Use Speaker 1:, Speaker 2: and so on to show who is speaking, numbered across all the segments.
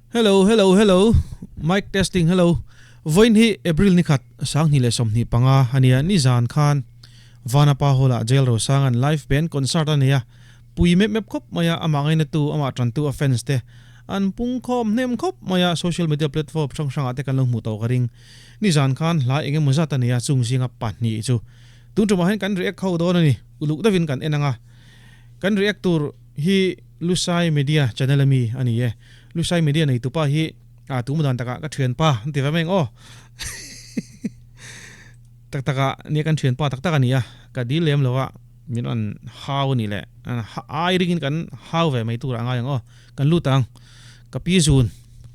Speaker 1: Hello, hello, hello. Mic testing, hello. Voin hi April ni khat sang ni le som ni panga hania ni Rsa'n Khan. Vana pa hola jail ro sangan live band concert ania. Pui mep khop maya amangai na tu ama tran tu offense te. An pung khom nem khop maya social media platform song sang ate kan lo mu to garing. Ni Rsa'n Khan la enge muza ta nia chung singa pan ni chu. Tung tuma hen kan react khau do ni. Uluk da vin kan enanga. Kan react tur hi Lusai Media channel mi ani ye. Lusai Media nei tu pa hi tu mudan taka ka thuen pa ti va meng o tak taka ni kan thuen pa tak taka ni ya ka di lem lowa min an how ni le an ai ringin kan how ve mai tu ra nga yang o kan lu tang ka pi zun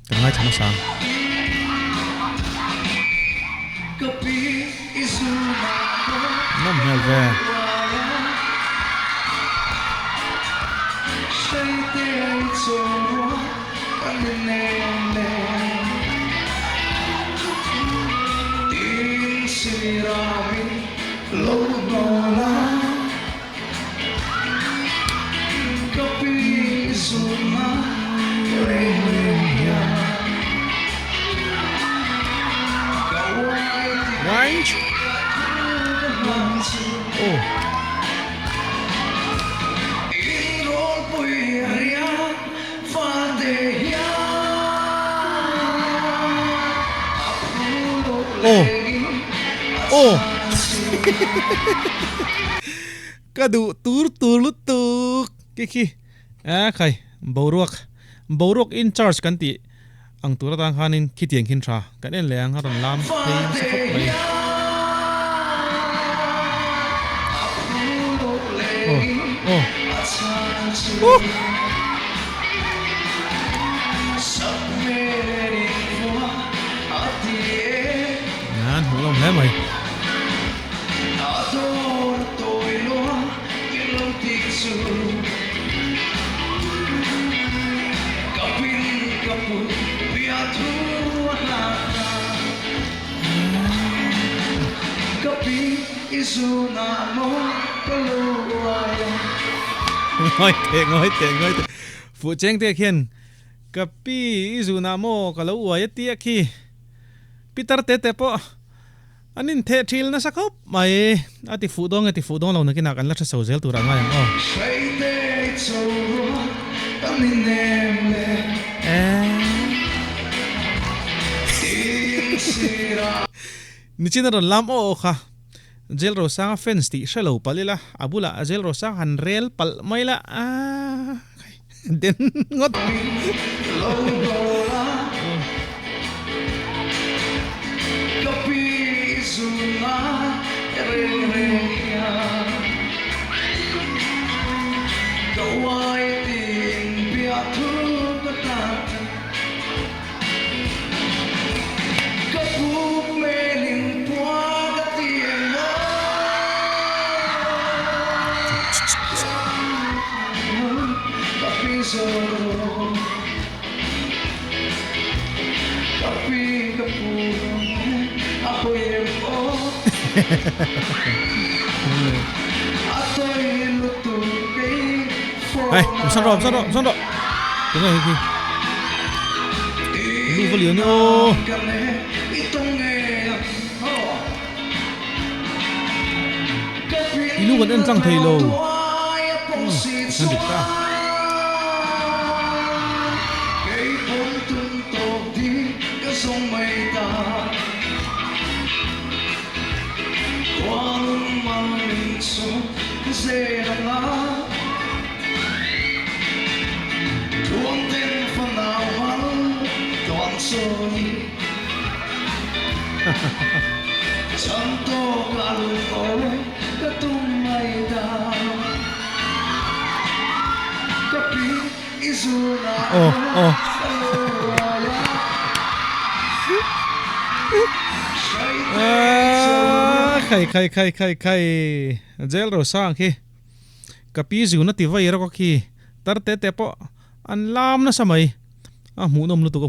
Speaker 1: kan ngai chama sang nom hel ve Range. Oh. Oh. Oh. Kadu tur lutuk kiki. Khai Borok in charge kan ti ang tura tang khanin khitiang khin tha kan en leng haron lam thei sa khop mai. Oh. Oh. Nan hulom le mai. Ngoi te phụ cheng te khian kapi izunamo kalau uai tia khi Peter te po anin the thil na sakop mai ati fu dong lo na kina kan la sa zel tu ra nga yang o ni china ron lam o kha jail ro sang fence ti shalo palila abula jail ro sang han rel pal maila den ngot Hey, săn rồi. Tiếng này kì. Lu vào liền ô. Lu vẫn ăn răng thầy lô. Săn địch ta. Oh. Khai jail ro sang khi kapi zu na ti vai ro khi tar te po an lam na samai mu nom lu tu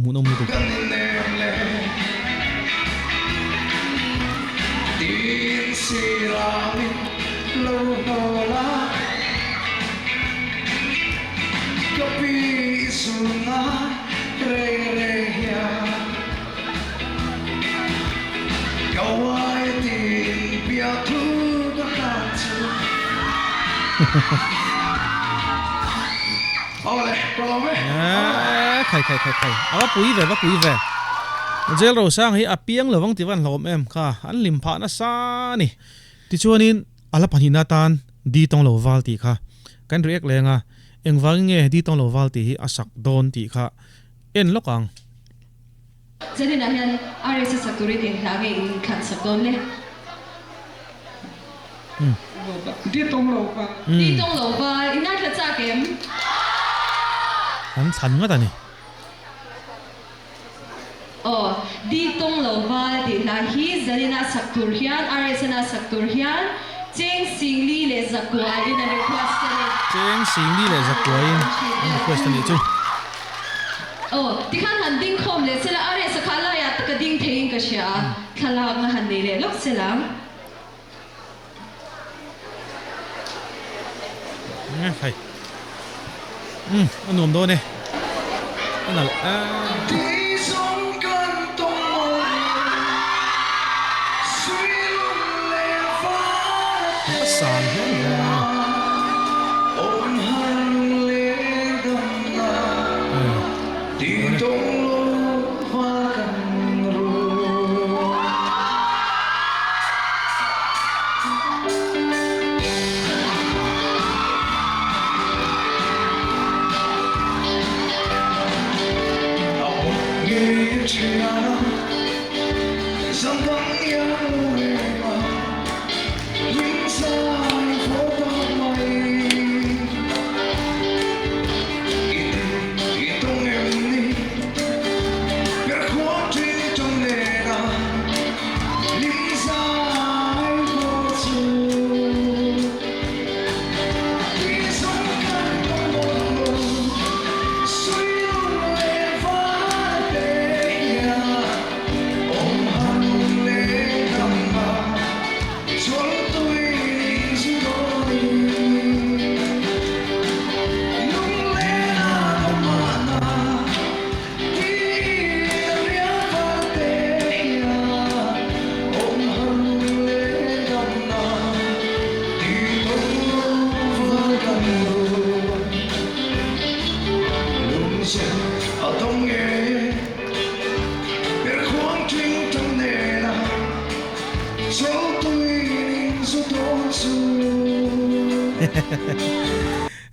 Speaker 1: khai pui ve jail ro sang hi apiang lawang tiwan hlom em kha an lim pha na sa ni ti chuanin ala panina tan di tong lo wal ti kha kan riek lenga engwang nge di tong lo wal ti hi asak don ti kha en lokang
Speaker 2: jadi na hian RSS sakuri tin thage in khat sakon le
Speaker 3: đi tông lầu ba
Speaker 2: ina kha cha kem
Speaker 1: an chan nga ta ni
Speaker 2: đi tông lầu ba thì là hi zarina saktur hian RSS saktur hian cheng singli le zakwa in a request ne
Speaker 1: cheng singli le zakwa in request ni chu
Speaker 2: ti khan han ding khom le sela RSS khala ya ka ding thein ka sha khala nga han ne le lok selam
Speaker 1: khai anh nôm đô nè anh là sàn hết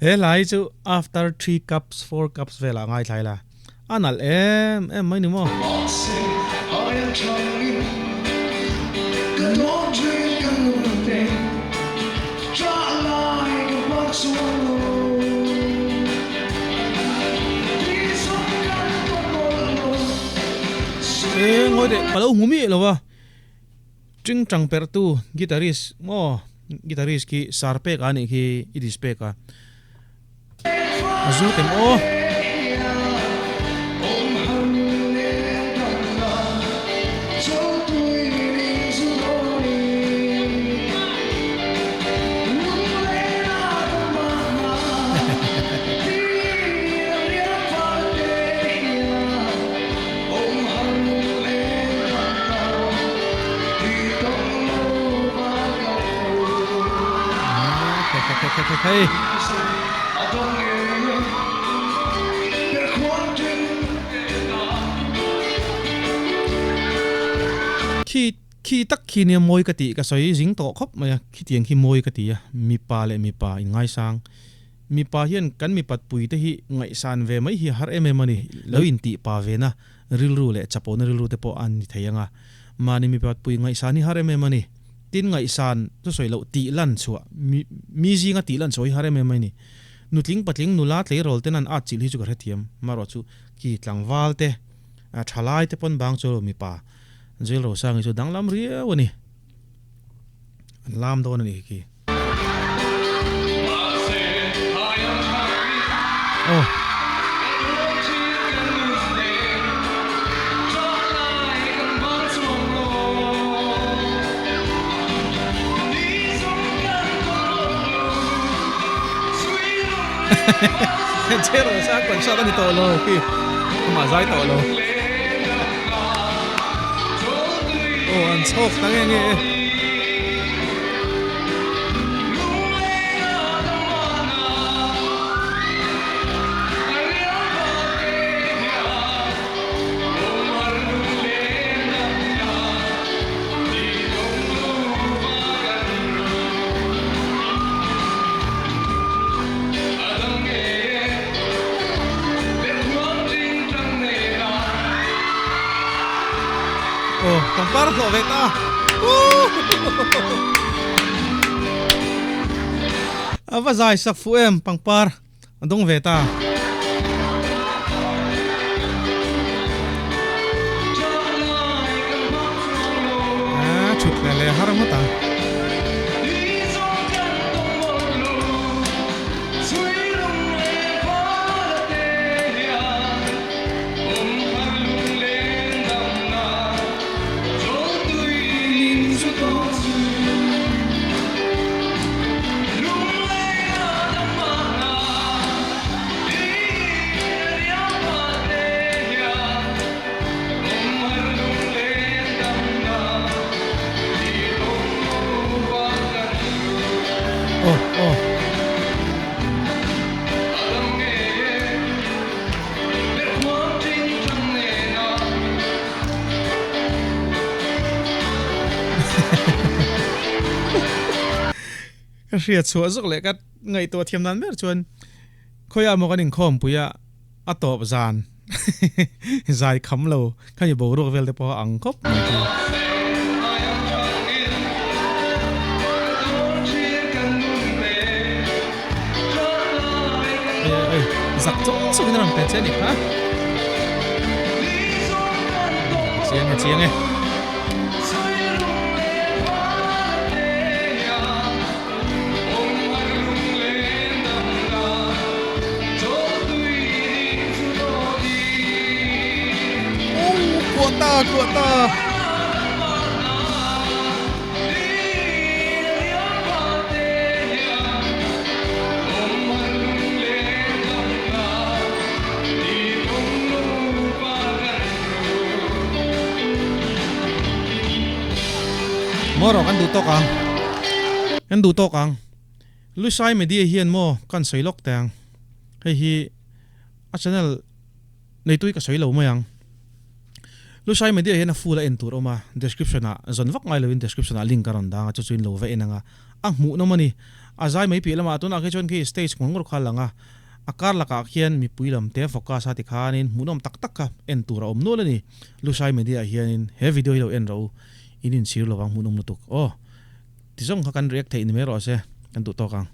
Speaker 1: Ê lại chú after 3 cups 4 cups về là ngay thay là anh al em mấy nữa mà ê ngồi để bà lâu ngủ mị rồi ba trinh trăng per tu guitarist mo guitarist ki sarpe ka ni ki idispe ka azu tem o hey khi tắc khi niệm môi cái tị cái sợi dính tổ khóc mà khi tiếng khi môi cái tị à mi pa ngay sang mi pa hiền cắn mi pat pui te hi ngay san về mấy hi har em mani lâu in tị pa về na ril ru le chapo na ril ru te po an ni thayang à mà ni mi pat pui ngay san hi har em mani tin ngay san to soi lo tị lan chua mi ji nga tị lan soi har em mani nutling patling nulat le rol ten an at chil hi chu ka thiam maro chu ki tlangwal te a thalai te pon bang chu mi pa jail ro sang chu danglam ria wani lam do ni ki oh jail ro sang kon sa ni to lo ki ma zai to lo oh an chok tang nge oh pangpar lo veta ava zai sak fu em pangpar andong veta chut le haram ta oh cái riết chua rực lệ cái ngàyตัว thiêm nan mer chuan khoya mo kanin khom puya atop zan zai kham lo khani bo ro vel te po ang khop giặc trống xuống cái lòng tiền chết đi hả chiêng này của ta mo ro kan du to kang lu sai me dia hian mo kan sei lok tang hei hi a channel nei tui ka sei lo mayang lu sai me dia hian a full a en tur oma description a zon vak ngai lo in description a link karon dang chu chuin lo ve enanga ang mu no mani azai mai pi lama tuna ke chon ki stage ngor khalanga akar laka khian mi puilam te focus ati khanin munom tak tak ka en tur om no lani lu sai me dia hian in he video lo en ro inin sir lo wang munom nutuk oh ti song kha kan react thei ni me ro se kan tu to kang